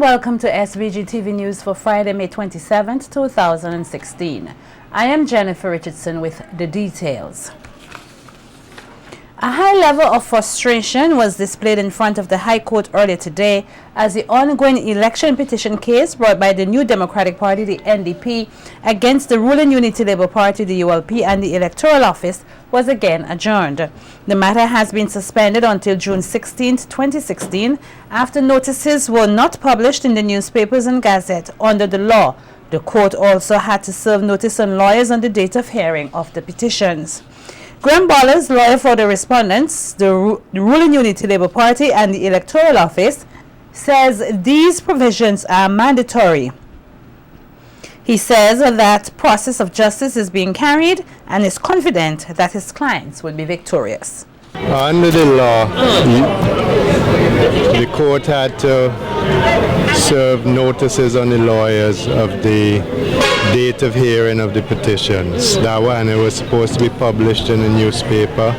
welcome to SVG-TV News for Friday, May 27th, 2016. I am Jennifer Richardson with the details. A high level of frustration was displayed in front of the High Court earlier today as the ongoing election petition case brought by the New Democratic Party, the NDP, against the ruling Unity Labour Party, the ULP, and the Electoral Office was again adjourned. The matter has been suspended until June 16, 2016, after notices were not published in the newspapers and gazette under the law. The court also had to serve notice on lawyers on the date of hearing of the petitions. Graham Ballas, lawyer for the respondents, the ruling Unity Labour Party and the Electoral Office, says these provisions are mandatory. He says that process of justice is being carried and is confident that his clients will be victorious. Under the law, the court had to serve notices on the lawyers of the date of hearing of the petitions. That one, it was supposed to be published in the newspaper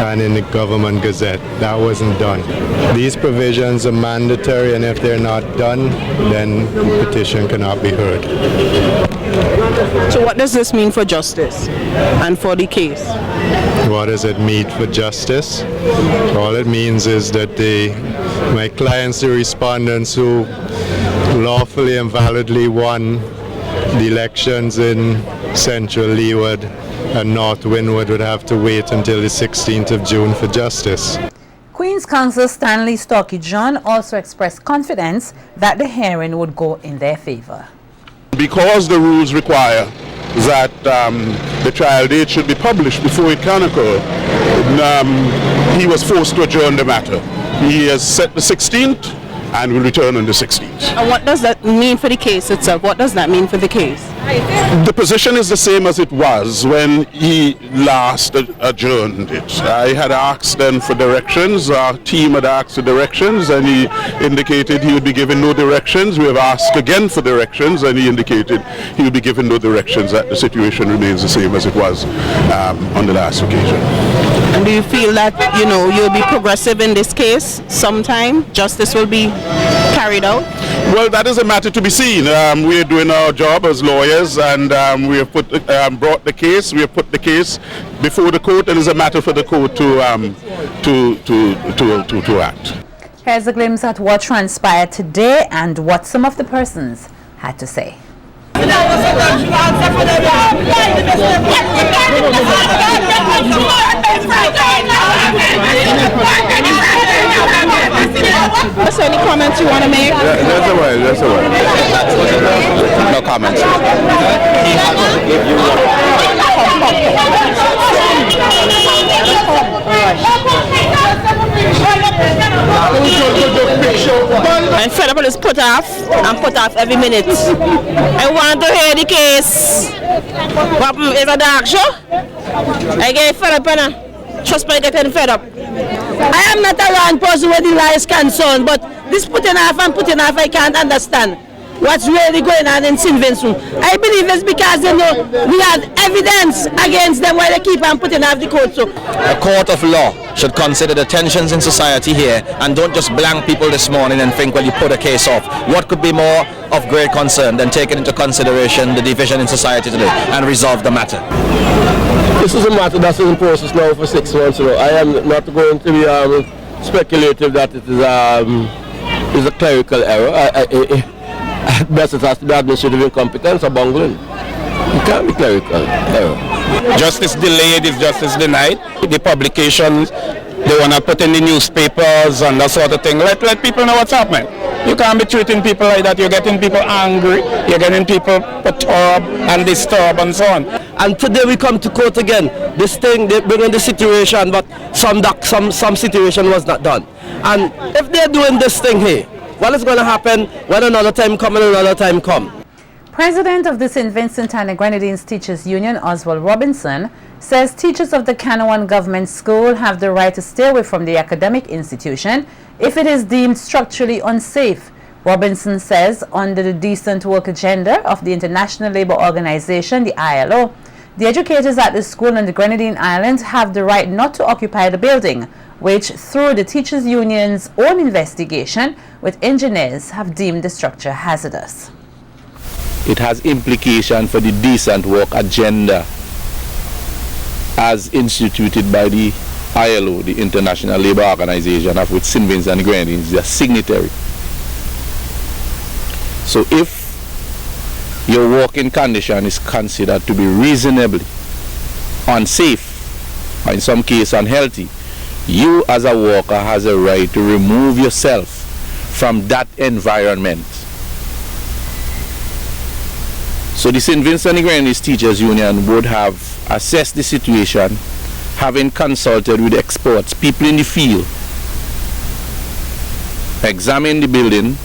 and in the government gazette. That wasn't done. These provisions are mandatory, and if they're not done, then the petition cannot be heard. So what does this mean for justice and for the case? What does it mean for justice? All it means is that my clients, the respondents who lawfully and validly won the elections in Central Leeward and North Windward, would have to wait until the 16th of June for justice. Queen's Counsel Stanley Stocky John also expressed confidence that the hearing would go in their favor. Because the rules require that the trial date should be published before it can occur, he was forced to adjourn the matter. He has set the 16th and will return on the 16th. And what does that mean for the case itself? What does that mean for the case? The position is the same as it was when he last adjourned it. I had asked then for directions, our team had asked for directions, and he indicated he would be given no directions. We have asked again for directions, and he indicated he would be given no directions, that the situation remains the same as it was on the last occasion. And do you feel that, you'll be progressive in this case sometime? Justice will be carried out? Well, that is a matter to be seen. We are doing our job as lawyers, and we have brought the case. We have put the case before the court, and it's a matter for the court to act. Here's a glimpse at what transpired today and what some of the persons had to say. So any comments you want to make? That's all right. No comments. I'm fed up with this put off every minute. I want to hear the case. What is a dark show? I get fed up and trust me, getting fed up. I am not a wrong person where the law is concerned, but this putting off, I can't understand what's really going on in St. Vincent. I believe it's because we have evidence against them while they keep on putting off the court. So a court of law should consider the tensions in society here and don't just blank people this morning and think, well, you put a case off. What could be more of great concern than taking into consideration the division in society today and resolve the matter? This is a matter that's in process now for 6 months. I am not going to be speculative that it is a clerical error. At best, it has to be administrative incompetence or bungling. It can't be clerical error. Justice delayed is justice denied. The publications, they want to put in the newspapers and that sort of thing. Let people know what's happening. You can't be treating people like that. You're getting people angry. You're getting people perturbed and disturbed and so on. And today we come to court again. This thing, they bring in the situation, but some situation was not done. And if they're doing this thing here, what is going to happen when another time come and another time come? President of the St. Vincent and the Grenadines Teachers Union, Oswald Robinson, says teachers of the Canoan Government School have the right to stay away from the academic institution if it is deemed structurally unsafe. Robinson says under the decent work agenda of the International Labour Organization, the ILO, the educators at the school on the Grenadine Islands have the right not to occupy the building which, through the teachers' union's own investigation with engineers, have deemed the structure hazardous. It has implication for the decent work agenda as instituted by the ILO, the International Labour Organization, of which St. Vincent and the Grenadines is a signatory. So if your working condition is considered to be reasonably unsafe, or in some cases unhealthy, you as a worker has a right to remove yourself from that environment. So the St. Vincent and the Grenadines Teachers Union would have assessed the situation, having consulted with experts, people in the field, examined the building.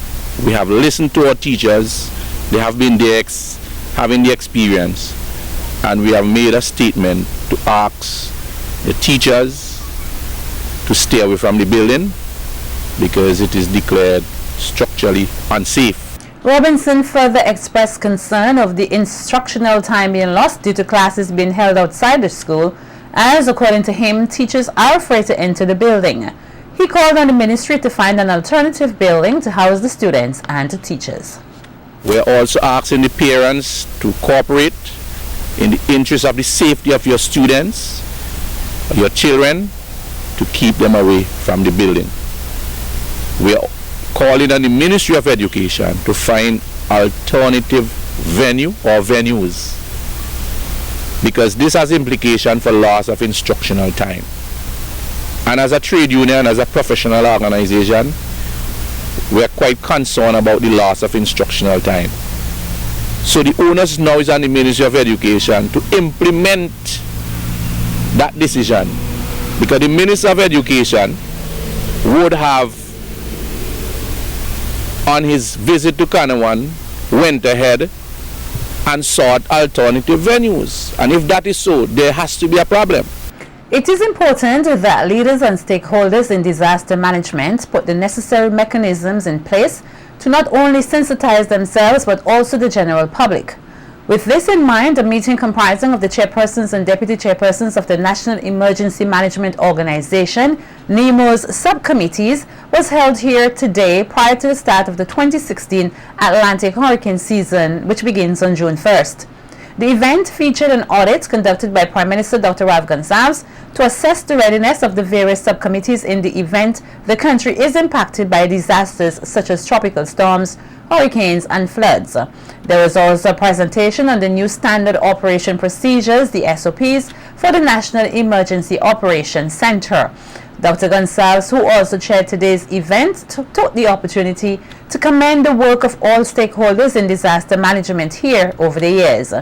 We have listened to our teachers. They have been there having the experience, and we have made a statement to ask the teachers to stay away from the building because it is declared structurally unsafe. Robinson further expressed concern of the instructional time being lost due to classes being held outside the school, as according to him, teachers are afraid to enter the building. He called on the ministry to find an alternative building to house the students and the teachers. We are also asking the parents to cooperate in the interest of the safety of your students, your children, to keep them away from the building. We are calling on the Ministry of Education to find alternative venue or venues, because this has implication for loss of instructional time. And as a trade union, as a professional organization, we are quite concerned about the loss of instructional time. So the onus now is on the Ministry of Education to implement that decision, because the Minister of Education would have, on his visit to Canoan, went ahead and sought alternative venues. And if that is so, there has to be a problem. It is important that leaders and stakeholders in disaster management put the necessary mechanisms in place to not only sensitize themselves but also the general public. With this in mind, a meeting comprising of the chairpersons and deputy chairpersons of the National Emergency Management Organization, NEMO's subcommittees, was held here today prior to the start of the 2016 Atlantic hurricane season, which begins on June 1st. The event featured an audit conducted by Prime Minister Dr. Rav Gonsalves to assess the readiness of the various subcommittees in the event the country is impacted by disasters such as tropical storms, hurricanes and floods. There was also a presentation on the new Standard Operation Procedures, the SOPs, for the National Emergency Operations Center. Dr. Gonsalves, who also chaired today's event, took the opportunity to commend the work of all stakeholders in disaster management here over the years.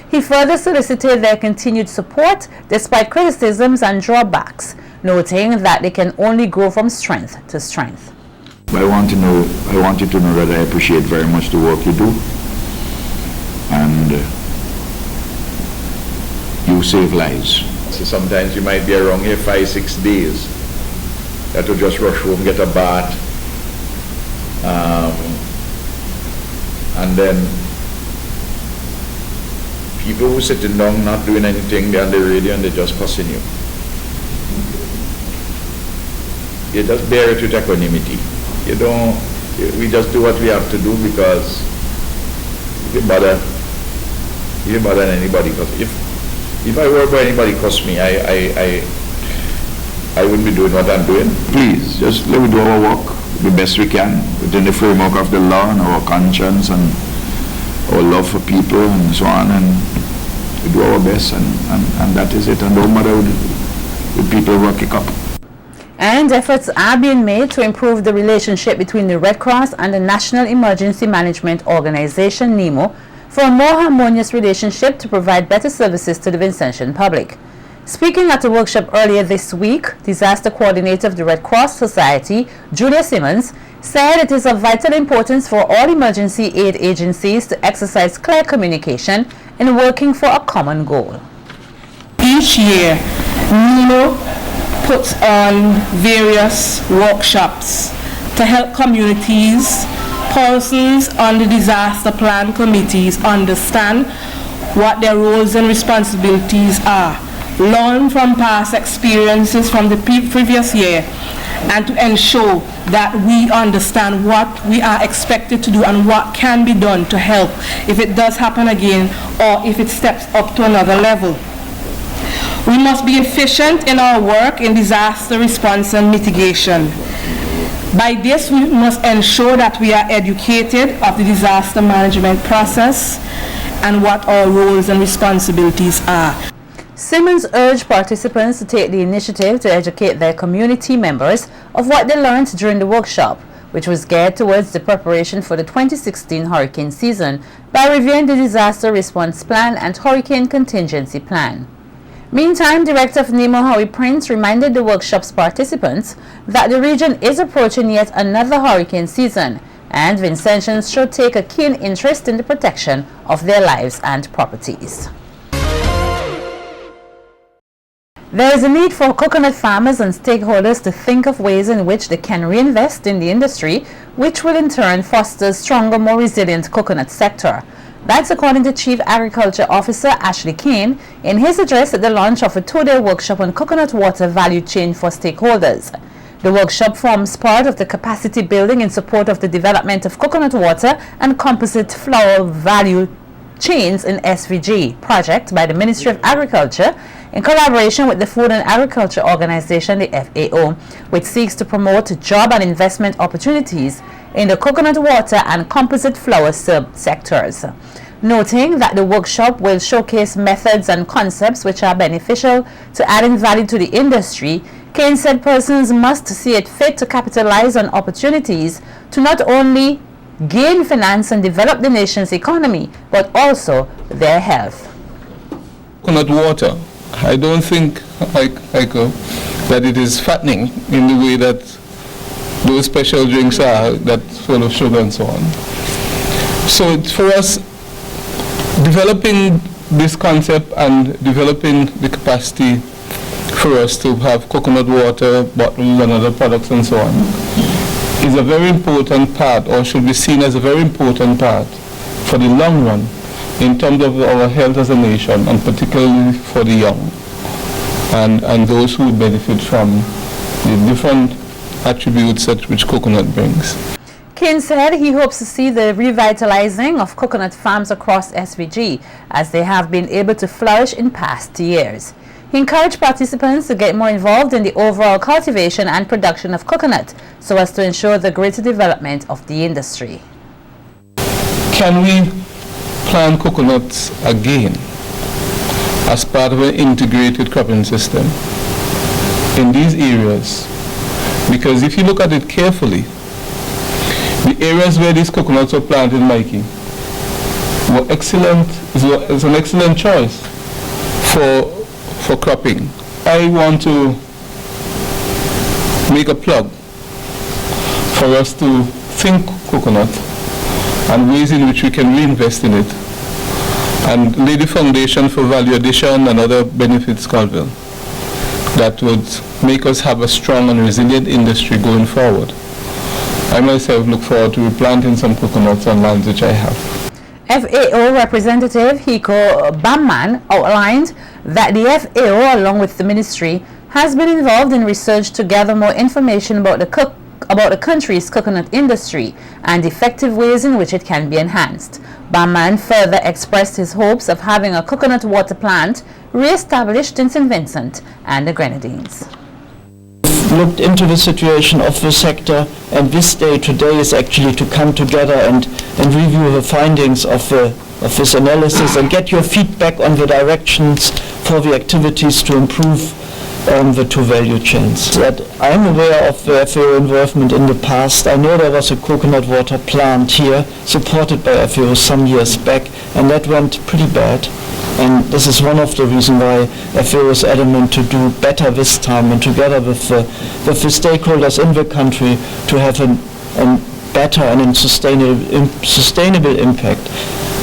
He further solicited their continued support despite criticisms and drawbacks, noting that they can only grow from strength to strength. I want you to know that I appreciate very much the work you do, and you save lives. So sometimes you might be around here 5-6 days. You have to just rush home, get a bath, and then people who sitting down not doing anything, they're on the radio and they're just cussing you. You just bear it with equanimity. We just do what we have to do, because you didn't bother anybody. Because if I were by anybody cuss me, I wouldn't be doing what I'm doing. Please, just let me do our work the best we can within the framework of the law and our conscience and our love for people and so on, and we do our best, and that is it, and don't bother with people who kick up. And efforts are being made to improve the relationship between the Red Cross and the National Emergency Management Organization, NEMO, for a more harmonious relationship to provide better services to the Vincentian public. Speaking at a workshop earlier this week, Disaster Coordinator of the Red Cross Society, Julia Simmons, said it is of vital importance for all emergency aid agencies to exercise clear communication in working for a common goal. Each year, NEMO puts on various workshops to help communities, persons on the disaster plan committees understand what their roles and responsibilities are, learn from past experiences from the previous year, and to ensure that we understand what we are expected to do and what can be done to help if it does happen again or if it steps up to another level. We must be efficient in our work in disaster response and mitigation. By this, we must ensure that we are educated of the disaster management process and what our roles and responsibilities are. Simmons urged participants to take the initiative to educate their community members of what they learned during the workshop, which was geared towards the preparation for the 2016 hurricane season by reviewing the disaster response plan and hurricane contingency plan. Meantime, Director of NEMO Howie Prince reminded the workshop's participants that the region is approaching yet another hurricane season, and Vincentians should take a keen interest in the protection of their lives and properties. There is a need for coconut farmers and stakeholders to think of ways in which they can reinvest in the industry, which will in turn foster a stronger, more resilient coconut sector. That's according to Chief Agriculture Officer Ashley Kane in his address at the launch of a two-day workshop on coconut water value chain for stakeholders. The workshop forms part of the capacity building in support of the development of coconut water and composite flour value chains in SVG project by the Ministry of Agriculture in collaboration with the Food and Agriculture Organization, the FAO, which seeks to promote job and investment opportunities in the coconut water and composite flour sectors. Noting that the workshop will showcase methods and concepts which are beneficial to adding value to the industry, Kane said persons must see it fit to capitalize on opportunities to not only gain finance and develop the nation's economy, but also their health. Coconut water, I don't think that it is fattening in the way that those special drinks are that full of sugar and so on. So for us, developing this concept and developing the capacity for us to have coconut water, bottles and other products and so on is a very important part, or should be seen as a very important part for the long run in terms of our health as a nation, and particularly for the young and those who benefit from the different attributes that which coconut brings. Kane said he hopes to see the revitalizing of coconut farms across SVG as they have been able to flourish in past years. He encouraged participants to get more involved in the overall cultivation and production of coconut so as to ensure the greater development of the industry. Can we plant coconuts again as part of an integrated cropping system in these areas? Because if you look at it carefully, the areas where these coconuts were planted, Mikey, were excellent. It's an excellent choice for cropping. I want to make a plug for us to think coconut and ways in which we can reinvest in it and lay the foundation for value addition and other benefits, Colville, that would make us have a strong and resilient industry going forward. I myself look forward to replanting some coconuts on lands which I have. FAO Representative Hiko Bamman outlined that the FAO, along with the ministry, has been involved in research to gather more information about the country's coconut industry and effective ways in which it can be enhanced. Bamman further expressed his hopes of having a coconut water plant re-established in St. Vincent and the Grenadines. Looked into the situation of the sector, and this day today is actually to come together and review the findings of this analysis and get your feedback on the directions for the activities to improve the two value chains. That I'm aware of the FAO involvement in the past. I know there was a coconut water plant here supported by FAO some years back, and that went pretty bad. And this is one of the reasons why FAO is adamant to do better this time, and together with the stakeholders in the country to have a better and sustainable impact.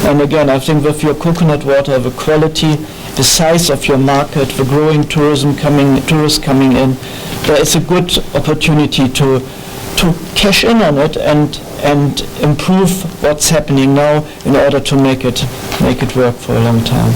And again, I think with your coconut water, the quality, the size of your market, the growing tourists coming in, there is a good opportunity to cash in on it and improve what's happening now in order to make it work for a long time.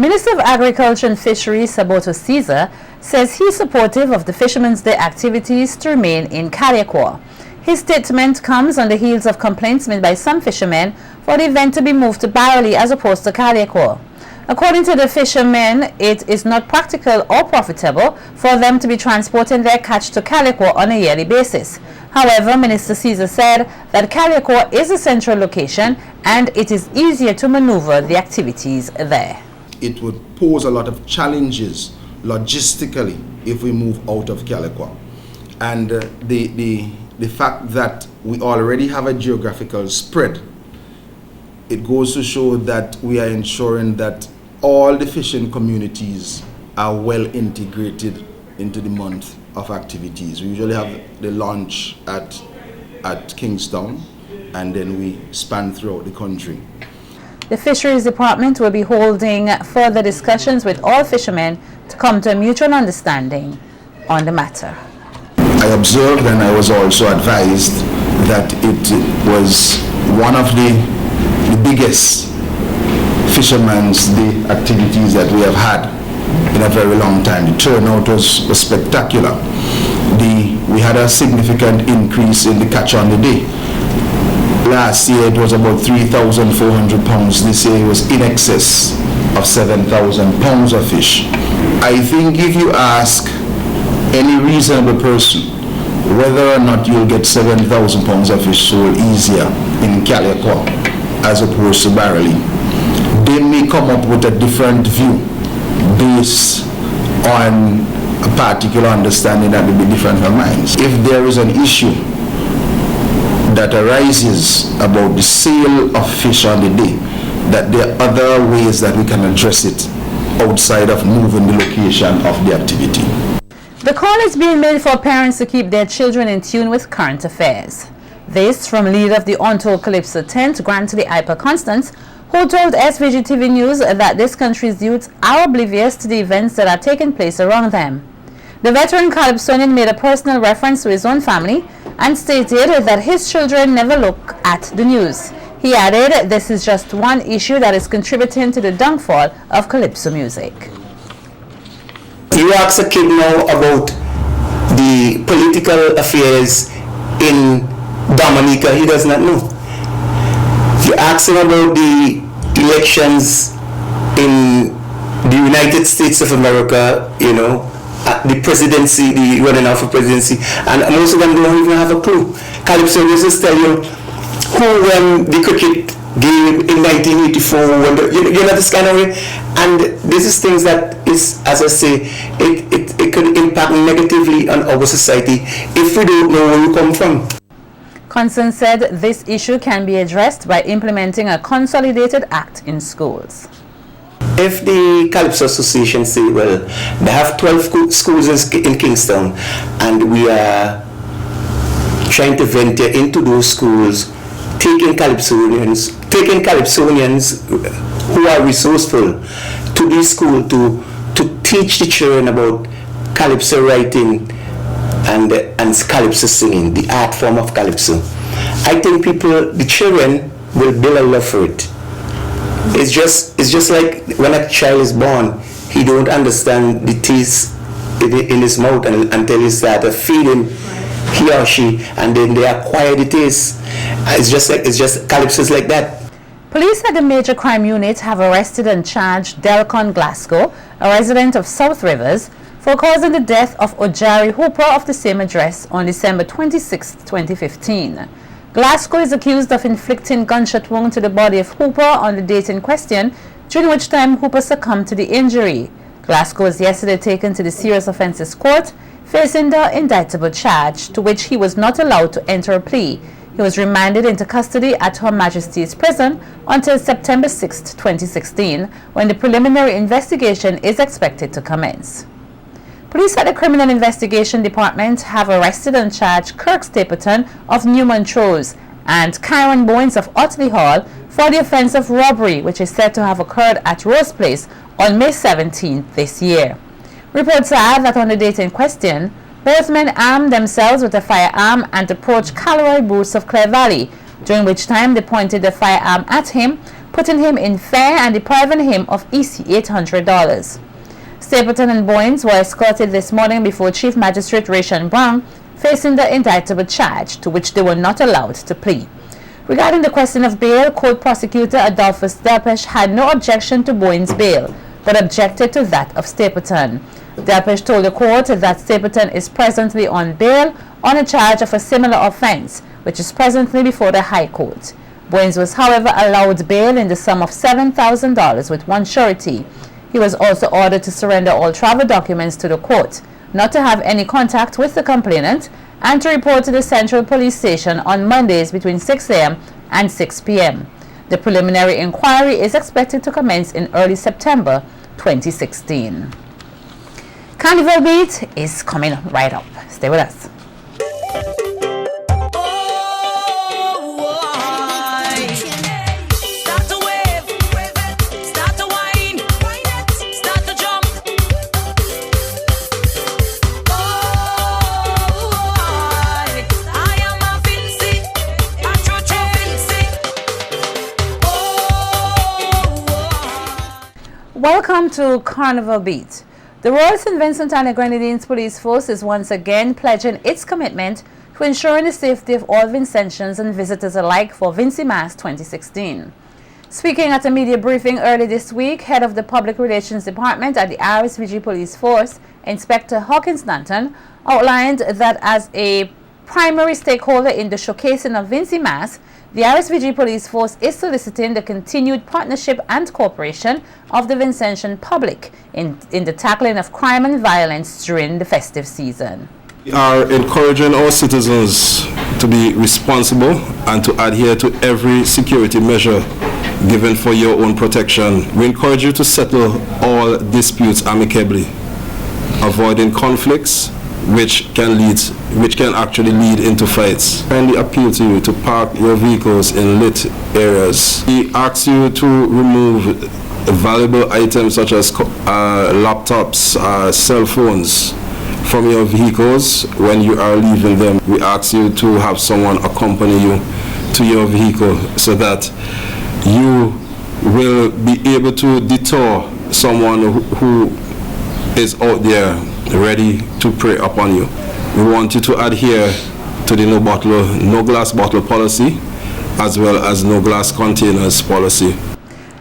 Minister of Agriculture and Fisheries, Saboto Caesar, says he's supportive of the Fisherman's Day activities to remain in Caliacor. His statement comes on the heels of complaints made by some fishermen for the event to be moved to Barley as opposed to Caliacor. According to the fishermen, it is not practical or profitable for them to be transporting their catch to Caliacor on a yearly basis. However, Minister Caesar said that Caliacor is a central location and it is easier to maneuver the activities there. It would pose a lot of challenges logistically if we move out of Caliacor. And the fact that we already have a geographical spread, it goes to show that we are ensuring that all the fishing communities are well integrated into the month of activities. We usually have the launch at Kingstown, and then we span throughout the country. The Fisheries Department will be holding further discussions with all fishermen to come to a mutual understanding on the matter. I observed and I was also advised that it was one of the biggest Fisherman's Day activities that we have had in a very long time. The turnout was spectacular. We had a significant increase in the catch on the day. Last year it was about 3,400 pounds. This year it was in excess of 7,000 pounds of fish. I think if you ask any reasonable person whether or not you'll get 7,000 pounds of fish sold easier in Caliacor as opposed to Barley, they may come up with a different view based on a particular understanding that will be different from mine. If there is an issue that arises about the sale of fish on the day, that there are other ways that we can address it outside of moving the location of the activity. The call is being made for parents to keep their children in tune with current affairs. This from leader of the Untold Calypso tent, Grantley Hyper Constance, who told SVG-TV News that this country's youths are oblivious to the events that are taking place around them. The veteran Calypsonian made a personal reference to his own family and stated that his children never look at the news. He added, this is just one issue that is contributing to the downfall of Calypso music. You ask a kid now about the political affairs in Dominica, he does not know. You ask him about the elections in the United States of America, you know, the presidency, the running out for presidency, and most of them don't even have a clue. Calypso just tell you who won the cricket game in 1984, you know, this kind of way. And this is things that is, as I say, it could impact negatively on our society if we don't know where we come from. Constance said this issue can be addressed by implementing a consolidated act in schools. If the Calypso Association say, well, they have 12 schools in Kingstown, and we are trying to venture into those schools, taking Calypsonians who are resourceful to this school to teach the children about Calypso writing and Calypso singing, the art form of Calypso. I think the children will build a love for it. It's just like when a child is born, he don't understand the taste in his mouth until he starts feeding he or she, and then they acquire the taste. It's just Calypso is like that. Police at the Major Crime Unit have arrested and charged Delcon Glasgow, a resident of South Rivers, for causing the death of Ojari Hooper of the same address on December 26, 2015. Glasgow is accused of inflicting gunshot wound to the body of Hooper on the date in question, during which time Hooper succumbed to the injury. Glasgow was yesterday taken to the Serious Offences Court, facing the indictable charge, to which he was not allowed to enter a plea. He was remanded into custody at Her Majesty's Prison until September 6, 2016, when the preliminary investigation is expected to commence. Police at the Criminal Investigation Department have arrested and charged Kirk Stapleton of New Montrose and Kyron Bowens of Otley Hall for the offence of robbery, which is said to have occurred at Rose Place on May 17 this year. Reports are that on the date in question, both men armed themselves with a firearm and approached Calroy Bruce of Clare Valley, during which time they pointed the firearm at him, putting him in fear and depriving him of EC $800. Stapleton and Bowens were escorted this morning before Chief Magistrate Rayshon Brown, facing the indictable charge, to which they were not allowed to plead. Regarding the question of bail, Court Prosecutor Adolphus Delpesh had no objection to Bowens' bail, but objected to that of Stapleton. Delpesh told the court that Stapleton is presently on bail on a charge of a similar offense, which is presently before the High Court. Bowens was, however, allowed bail in the sum of $7,000 with one surety. He was also ordered to surrender all travel documents to the court, not to have any contact with the complainant, and to report to the Central Police Station on Mondays between 6 a.m. and 6 p.m. The preliminary inquiry is expected to commence in early September 2016. Carnival Beat is coming right up. Stay with us. Welcome to Carnival Beat. The Royal St. Vincent and the Grenadines Police Force is once again pledging its commitment to ensuring the safety of all Vincentians and visitors alike for Vincy Mas 2016. Speaking at a media briefing early this week, head of the Public Relations Department at the RSVG Police Force, Inspector Hawkins Nanton, outlined that as a primary stakeholder in the showcasing of Vincy Mas, the RSVG Police Force is soliciting the continued partnership and cooperation of the Vincentian public in the tackling of crime and violence during the festive season. We are encouraging our citizens to be responsible and to adhere to every security measure given for your own protection. We encourage you to settle all disputes amicably, avoiding conflicts which can actually lead into fights. Kindly appeal to you to park your vehicles in lit areas. We ask you to remove valuable items such as laptops, cell phones from your vehicles when you are leaving them. We ask you to have someone accompany you to your vehicle so that you will be able to deter someone who is out there ready to prey upon you. We want you to adhere to the no glass bottle policy as well as no glass containers policy.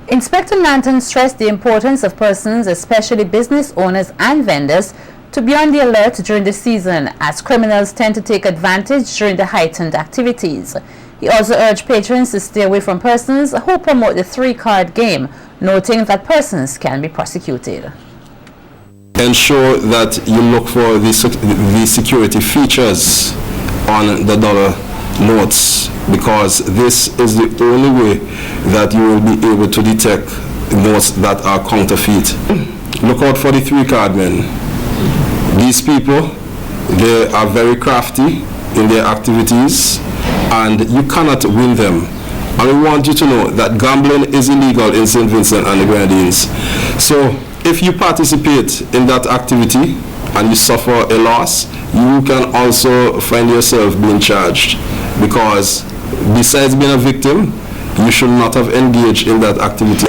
Inspector Nanton stressed the importance of persons, especially business owners and vendors, to be on the alert during the season, as criminals tend to take advantage during the heightened activities. He also urged patrons to stay away from persons who promote the three-card game, noting that persons can be prosecuted. Ensure that you look for the security features on the dollar notes, because this is the only way that you will be able to detect notes that are counterfeit. Look out for the three-card men. These people, they are very crafty in their activities and you cannot win them. And we want you to know that gambling is illegal in St. Vincent and the Grenadines. So if you participate in that activity and you suffer a loss, you can also find yourself being charged, because besides being a victim, you should not have engaged in that activity.